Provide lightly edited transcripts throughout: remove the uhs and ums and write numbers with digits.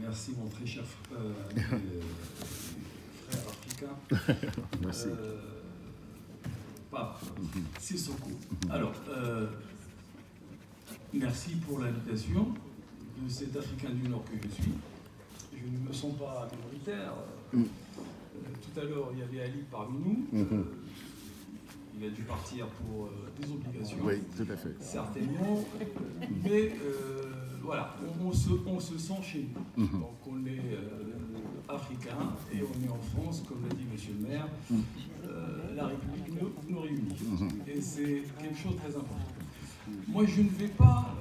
Merci mon très cher frère africain. Merci. Pape Sissoko. Alors, merci pour l'invitation de cet Africain du Nord que je suis. Je ne me sens pas minoritaire. Tout à l'heure, il y avait Ali parmi nous. Il a dû partir pour des obligations. Oui, tout à fait. Certainement. Mais voilà, on se sent chez nous. Donc on est africain et on est en France, comme l'a dit Monsieur le maire. La République nous réunit. Et c'est quelque chose de très important. Moi, je ne vais pas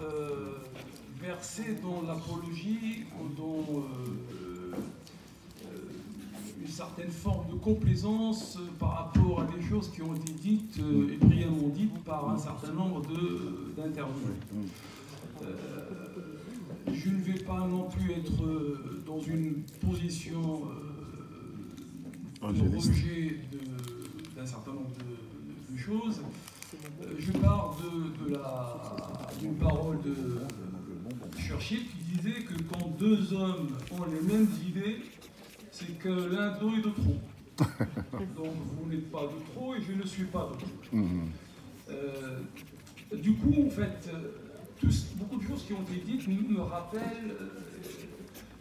verser dans l'apologie ou dans une certaine forme de complaisance par rapport à des choses qui ont été dites et brillamment dites par un certain nombre d'intervenants. Je ne vais pas non plus être dans une position de rejet d'un certain nombre de choses. Je pars d'une parole de Churchill qui disait que quand deux hommes ont les mêmes idées, c'est que l'un d'eux est de trop. Donc vous n'êtes pas de trop et je ne suis pas de trop. Du coup, en fait, beaucoup de choses qui ont été dites me rappellent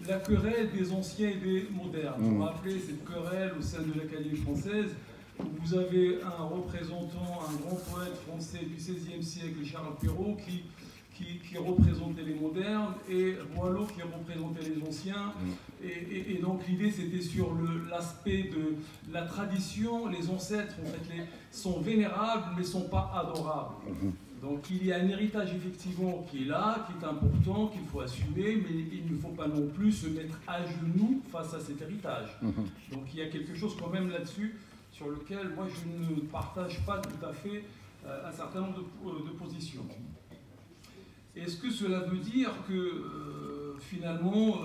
la querelle des anciens et des modernes. Vous vous rappelez cette querelle au sein de l'Académie française où vous avez un représentant, un grand poète français du XVIe siècle, Charles Perrault, qui représentait les modernes, et Boileau qui représentait les anciens. Et donc l'idée c'était sur l'aspect de la tradition. Les ancêtres en fait, sont vénérables mais ne sont pas adorables. Donc il y a un héritage effectivement qui est là, qui est important, qu'il faut assumer, mais il ne faut pas non plus se mettre à genoux face à cet héritage. Donc il y a quelque chose quand même là-dessus sur lequel moi je ne partage pas tout à fait un certain nombre de positions. Est-ce que cela veut dire que finalement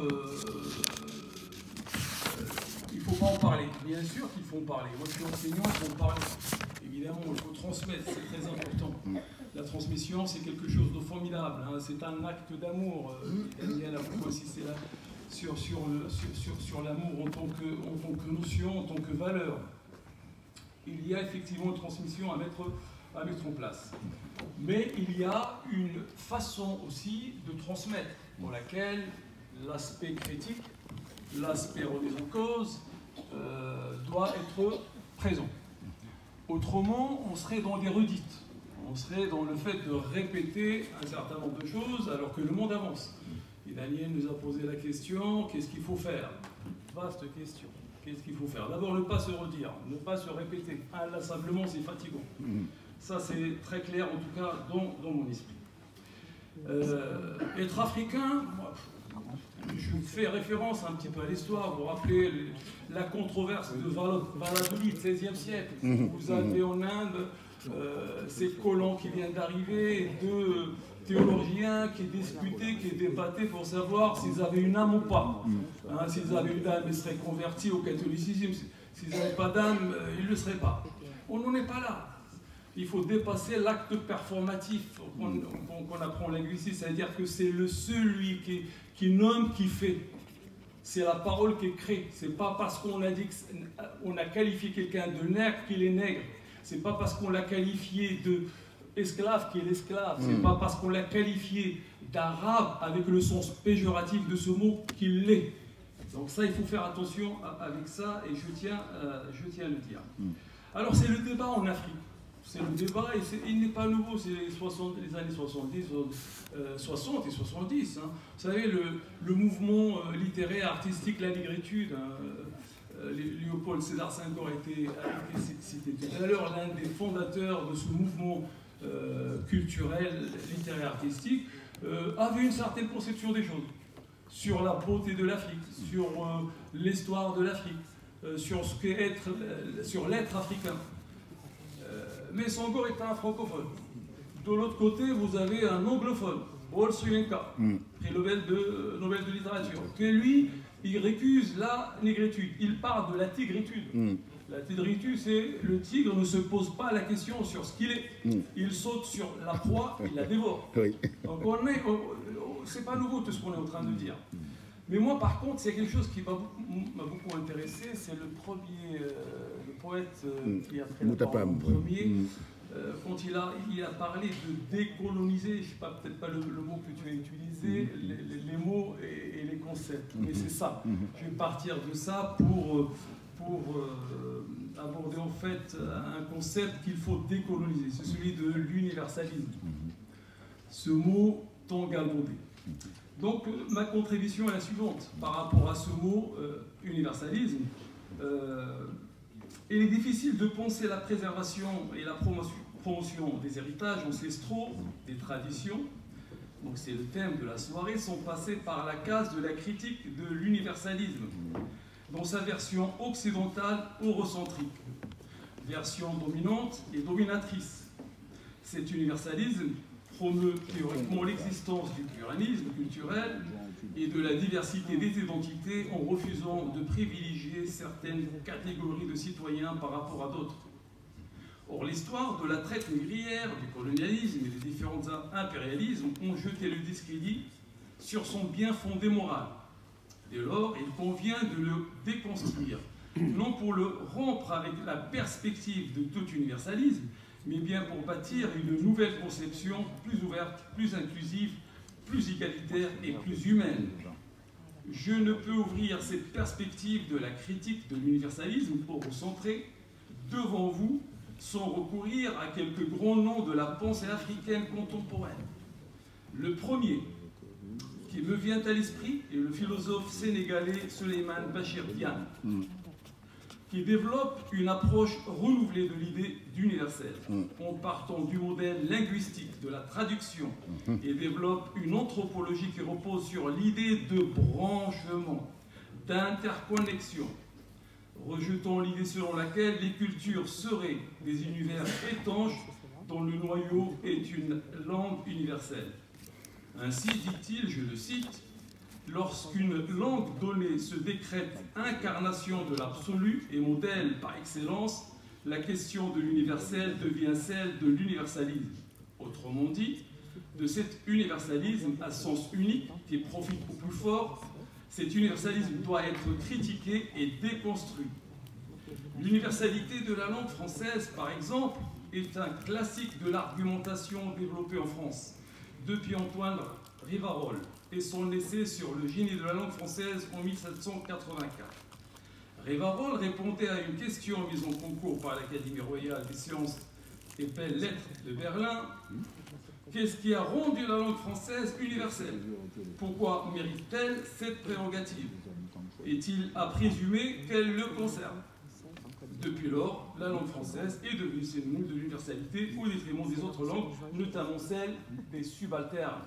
il ne faut pas en parler? Bien sûr qu'il faut en parler. Moi je suis enseignant, il faut en parler. Évidemment, il faut transmettre, c'est très important. La transmission, c'est quelque chose de formidable. Hein. C'est un acte d'amour. Daniel a beaucoup insisté là sur l'amour en tant que notion, en tant que valeur. Il y a effectivement une transmission à mettre en place. Mais il y a une façon aussi de transmettre pour laquelle l'aspect critique, l'aspect remise en cause doit être présent. Autrement, on serait dans des redites. On serait dans le fait de répéter un certain nombre de choses alors que le monde avance. Et Daniel nous a posé la question, qu'est-ce qu'il faut faire? Vaste question. Qu'est-ce qu'il faut faire? D'abord, ne pas se redire, ne pas se répéter. Inlassablement, c'est fatigant. Ça, c'est très clair, en tout cas, dans mon esprit. Être africain, moi, je fais référence un petit peu à l'histoire. Vous vous rappelez la controverse de Valladolid, 16e siècle. Vous avez en Inde ces colons qui viennent d'arriver, deux théologiens qui disputaient, qui débattaient pour savoir s'ils avaient une âme ou pas. Hein, s'ils avaient une âme, ils seraient convertis au catholicisme. S'ils n'avaient pas d'âme, ils ne le seraient pas. On n'en est pas là. Il faut dépasser l'acte performatif qu'on apprend en linguistique, c'est-à-dire que c'est celui qui nomme qui fait. C'est la parole qui crée. C'est pas parce qu'on a dit qu'on a qualifié quelqu'un de nègre qu'il est nègre. C'est pas parce qu'on l'a qualifié de esclave qu'il est l'esclave. C'est pas parce qu'on l'a qualifié d'arabe avec le sens péjoratif de ce mot qu'il l'est. Donc ça, il faut faire attention avec ça, et je tiens à le dire. Alors c'est le débat en Afrique. C'est le débat, et il n'est pas nouveau, c'est les années 70, 60 et 70. Hein. Vous savez, le mouvement littéraire, artistique, la négritude, Léopold Sédar Senghor a été cité tout à l'heure, l'un des fondateurs de ce mouvement culturel, littéraire, artistique, avait une certaine conception des choses, sur la beauté de l'Afrique, sur l'histoire de l'Afrique, sur l'être africain. Mais Senghor était un francophone. De l'autre côté, vous avez un anglophone, Paul Sri-Lanka, prix Nobel de littérature, que lui, il récuse la négritude. Il parle de la tigritude. La tigritude, c'est le tigre ne se pose pas la question sur ce qu'il est. Il saute sur la proie, il la dévore. Donc c'est pas nouveau tout ce qu'on est en train de dire. Mais moi, par contre, c'est quelque chose qui m'a beaucoup intéressé, c'est le premier, le poète qui a pris la parole en premier, quand il a parlé de décoloniser, je ne sais pas, peut-être pas le mot que tu as utilisé, les mots et les concepts, mais c'est ça. Je vais partir de ça pour aborder en fait un concept qu'il faut décoloniser, c'est celui de l'universalisme. Ce mot tant galvaudé. Donc ma contribution est la suivante par rapport à ce mot universalisme. Il est difficile de penser la préservation et la promotion des héritages ancestraux, des traditions, donc c'est le thème de la soirée, sont passés par la case de la critique de l'universalisme, dans sa version occidentale eurocentrique, version dominante et dominatrice. Cet universalisme promeut théoriquement l'existence du pluralisme culturel et de la diversité des identités en refusant de privilégier certaines catégories de citoyens par rapport à d'autres. Or, l'histoire de la traite négrière, du colonialisme et des différents impérialismes ont jeté le discrédit sur son bien fondé moral. Dès lors, il convient de le déconstruire, non pour le rompre avec la perspective de tout universalisme, mais bien pour bâtir une nouvelle conception plus ouverte, plus inclusive, plus égalitaire et plus humaine. Je ne peux ouvrir cette perspective de la critique de l'universalisme eurocentré devant vous sans recourir à quelques grands noms de la pensée africaine contemporaine. Le premier qui me vient à l'esprit est le philosophe sénégalais Souleymane Bachir Diagne, qui développe une approche renouvelée de l'idée d'universel, en partant du modèle linguistique de la traduction, et développe une anthropologie qui repose sur l'idée de branchement, d'interconnexion, rejetant l'idée selon laquelle les cultures seraient des univers étanches dont le noyau est une langue universelle. Ainsi, dit-il, je le cite, « Lorsqu'une langue donnée se décrète incarnation de l'absolu et modèle par excellence, la question de l'universel devient celle de l'universalisme. Autrement dit, de cet universalisme à sens unique qui profite au plus fort, cet universalisme doit être critiqué et déconstruit. L'universalité de la langue française, par exemple, est un classique de l'argumentation développée en France depuis Antoine Rivarol et son essai sur le génie de la langue française en 1784. Rivarol répondait à une question mise en concours par l'Académie royale des sciences et belles lettres de Berlin. Qu'est-ce qui a rendu la langue française universelle? Pourquoi mérite-t-elle cette prérogative? Est-il à présumer qu'elle le conserve? Depuis lors, la langue française est devenue synonyme de l'universalité au détriment des autres langues, notamment celles des subalternes.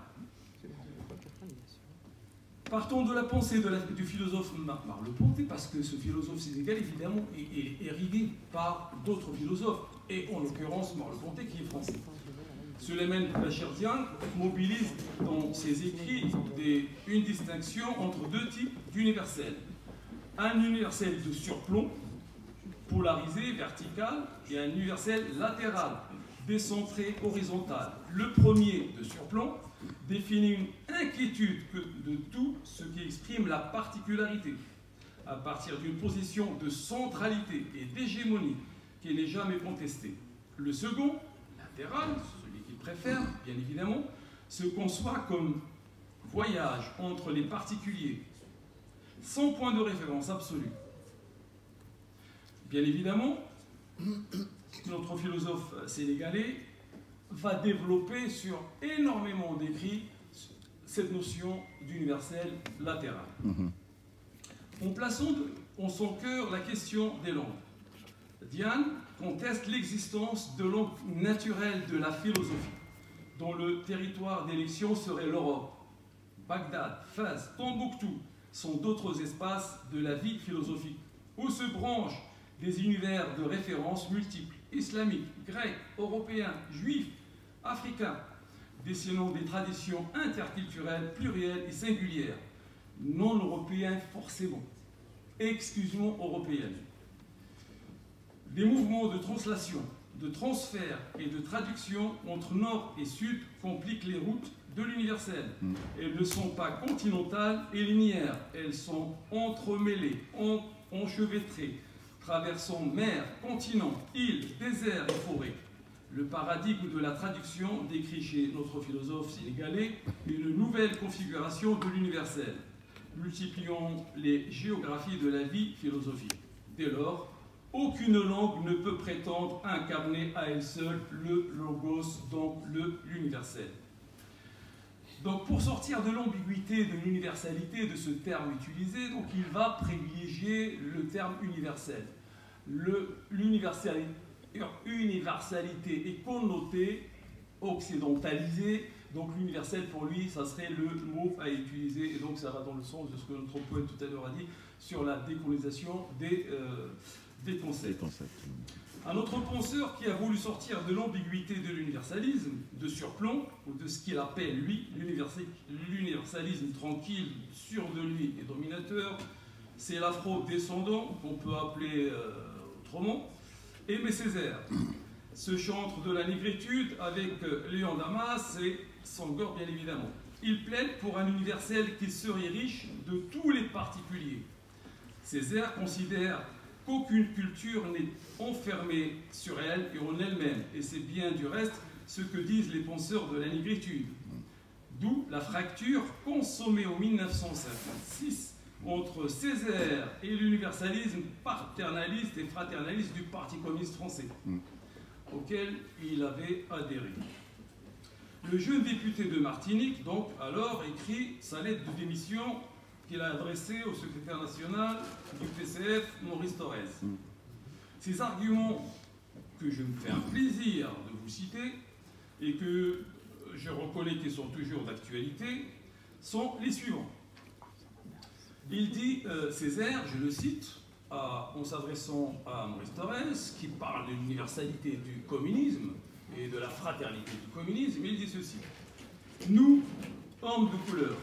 Partons de la pensée du philosophe Merleau-Ponty, parce que ce philosophe sénégalais, évidemment, est rivé par d'autres philosophes, et en l'occurrence Merleau-Ponty qui est français. Souleymane Bachir Diagne mobilise dans ses écrits une distinction entre deux types d'universels. Un universel de surplomb, polarisé, vertical, et un universel latéral, décentré, horizontal. Le premier, de surplomb, définit une inquiétude de tout ce qui exprime la particularité, à partir d'une position de centralité et d'hégémonie qui n'est jamais contestée. Le second, latéral, celui qu'il préfère, bien évidemment, se conçoit comme voyage entre les particuliers, sans point de référence absolu. Bien évidemment, notre philosophe sénégalais va développer sur énormément d'écrits cette notion d'universel latéral. En plaçant en son cœur la question des langues, Diagne conteste l'existence de langues naturelles de la philosophie, dont le territoire d'élection serait l'Europe. Bagdad, Fès, Tombouctou sont d'autres espaces de la vie philosophique, où se branchent des univers de référence multiples, islamiques, grecs, européens, juifs, africains, dessinant des traditions interculturelles, plurielles et singulières, non européennes forcément, exclusivement européennes. Les mouvements de translation, de transfert et de traduction entre nord et sud compliquent les routes de l'universel. Elles ne sont pas continentales et linéaires. Elles sont entremêlées, enchevêtrées, traversant mer, continent, îles, déserts et forêts. Le paradigme de la traduction décrit chez notre philosophe sénégalais une nouvelle configuration de l'universel. Multiplions les géographies de la vie philosophique. Dès lors, aucune langue ne peut prétendre incarner à elle seule le logos, donc l'universel. Donc pour sortir de l'ambiguïté, de l'universalité de ce terme utilisé, donc il va privilégier le terme universel. L'universalité est connotée, occidentalisée, donc l'universel pour lui, ça serait le mot à utiliser, et donc ça va dans le sens de ce que notre poète tout à l'heure a dit sur la décolonisation des concepts. Un autre penseur qui a voulu sortir de l'ambiguïté de l'universalisme, de surplomb, ou de ce qu'il appelle, lui, l'universalisme tranquille, sûr de lui et dominateur, c'est l'afro-descendant, qu'on peut appeler autrement, Aimé Césaire. Ce chantre de la négritude avec Léon Damas et Senghor, bien évidemment. Il plaide pour un universel qui serait riche de tous les particuliers. Césaire considère qu'aucune culture n'est enfermée sur elle et en elle-même, et c'est bien du reste ce que disent les penseurs de la négritude. D'où la fracture consommée en 1956 entre Césaire et l'universalisme paternaliste et fraternaliste du Parti communiste français, auquel il avait adhéré. Le jeune député de Martinique, donc, alors, écrit sa lettre de démission qu'il a adressée au secrétaire national du PCF, Maurice Thorez. Ces arguments que je me fais un plaisir de vous citer et que je reconnais qu'ils sont toujours d'actualité sont les suivants. Il dit, Césaire, je le cite, en s'adressant à Maurice Thorez, qui parle de l'universalité du communisme et de la fraternité du communisme, il dit ceci. Nous, hommes de couleur,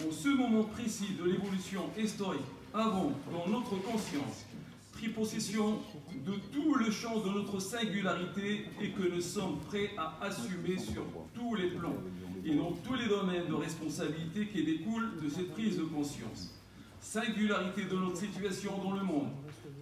en ce moment précis de l'évolution historique, avons, dans notre conscience, pris possession de tout le champ de notre singularité et que nous sommes prêts à assumer sur tous les plans et dans tous les domaines de responsabilité qui découlent de cette prise de conscience. Singularité de notre situation dans le monde,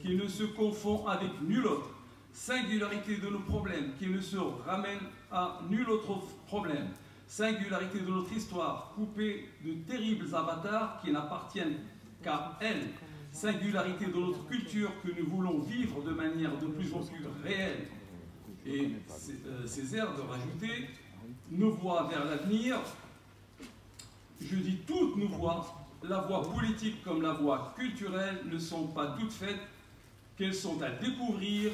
qui ne se confond avec nul autre. Singularité de nos problèmes, qui ne se ramènent à nul autre problème. Singularité de notre histoire, coupée de terribles avatars qui n'appartiennent qu'à elle. Singularité de notre culture que nous voulons vivre de manière de plus en plus réelle. Et Césaire de rajouter, nos voies vers l'avenir, je dis toutes nos voies, la voie politique comme la voie culturelle ne sont pas toutes faites, qu'elles sont à découvrir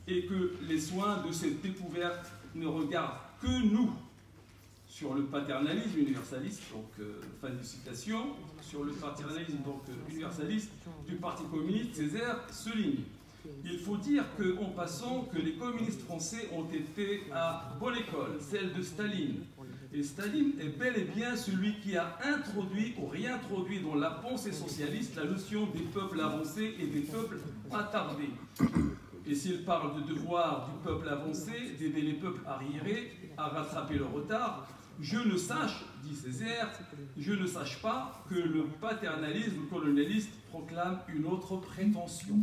et que les soins de cette découverte ne regardent que nous. Sur le paternalisme universaliste, donc fin de citation, sur le paternalisme donc universaliste du Parti communiste, Césaire souligne. Il faut dire qu'en passant que les communistes français ont été à bonne école, celle de Staline. Et Staline est bel et bien celui qui a introduit ou réintroduit dans la pensée socialiste la notion des peuples avancés et des peuples attardés. Et s'il parle de devoir du peuple avancé, d'aider les peuples arriérés à rattraper le retard, je ne sache, dit Césaire, je ne sache pas que le paternalisme colonialiste proclame une autre prétention.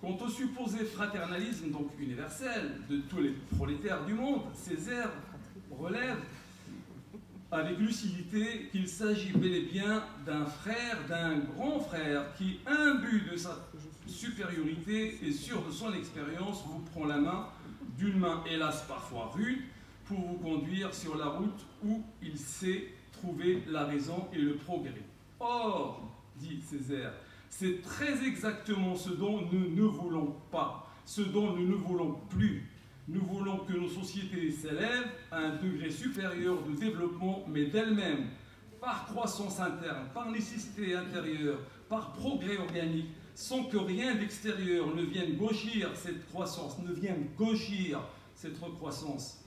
Quant au supposé fraternalisme, donc universel, de tous les prolétaires du monde, Césaire relève avec lucidité qu'il s'agit bel et bien d'un frère, d'un grand frère qui, imbu de sa supériorité et sûr de son expérience, vous prend la main, d'une main hélas parfois rude, pour vous conduire sur la route où il sait trouver la raison et le progrès. Or, dit Césaire, c'est très exactement ce dont nous ne voulons pas, ce dont nous ne voulons plus. Nous voulons que nos sociétés s'élèvent à un degré supérieur de développement, mais d'elles-mêmes, par croissance interne, par nécessité intérieure, par progrès organique, sans que rien d'extérieur ne vienne gauchir cette croissance, ne vienne gauchir cette recroissance,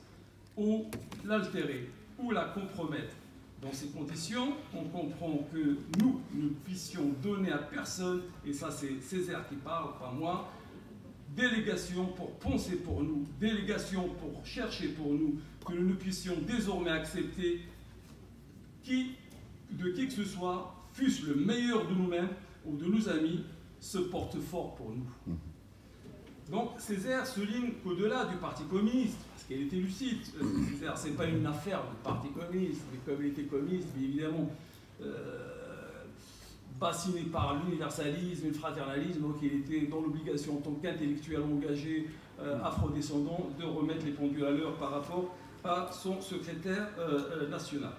ou l'altérer, ou la compromettre. Dans ces conditions, on comprend que nous ne puissions donner à personne, et ça c'est Césaire qui parle, pas moi, délégation pour penser pour nous, délégation pour chercher pour nous, que nous ne puissions désormais accepter de qui que ce soit, fût-ce le meilleur de nous-mêmes ou de nos amis, se porte fort pour nous. Donc Césaire souligne qu'au-delà du Parti communiste, parce qu'elle était lucide, Césaire, ce n'est pas une affaire du Parti communiste, mais comme il était communiste, mais évidemment, bassiné par l'universalisme et le fraternalisme, donc il était dans l'obligation, en tant qu'intellectuel engagé afrodescendant, de remettre les pendules à l'heure par rapport à son secrétaire national.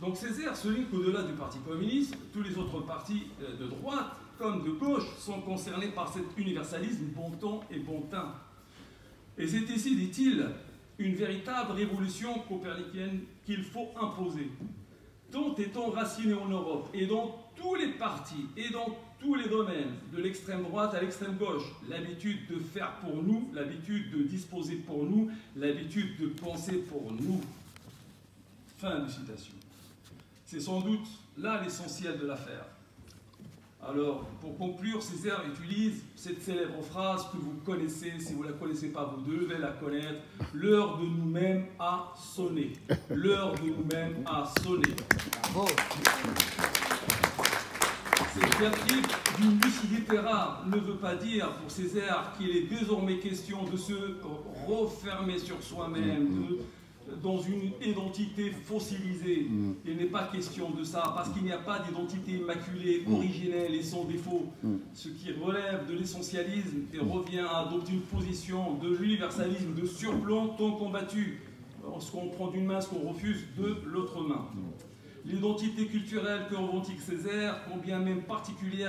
Donc Césaire souligne qu'au-delà du Parti communiste, tous les autres partis de droite comme de gauche sont concernés par cet universalisme bon temps et bon teint. Et c'est ici, dit-il, une véritable révolution copernicienne qu'il faut imposer. Tant est enraciné en Europe et dans tous les partis et dans tous les domaines, de l'extrême droite à l'extrême gauche, l'habitude de faire pour nous, l'habitude de disposer pour nous, l'habitude de penser pour nous. Fin de citation. C'est sans doute là l'essentiel de l'affaire. Alors, pour conclure, Césaire utilise cette célèbre phrase que vous connaissez, si vous ne la connaissez pas, vous devez la connaître. L'heure de nous-mêmes a sonné. L'heure de nous-mêmes a sonné. Bravo. Cette vertu d'une lucidité rare ne veut pas dire pour Césaire qu'il est désormais question de se refermer sur soi-même, dans une identité fossilisée. Il n'est pas question de ça, parce qu'il n'y a pas d'identité immaculée, originelle et sans défaut. Ce qui relève de l'essentialisme et revient à adopter une position de l'universalisme de surplomb tant combattu. Ce qu'on prend d'une main, ce qu'on refuse de l'autre main. L'identité culturelle que revendique Césaire, combien même particulière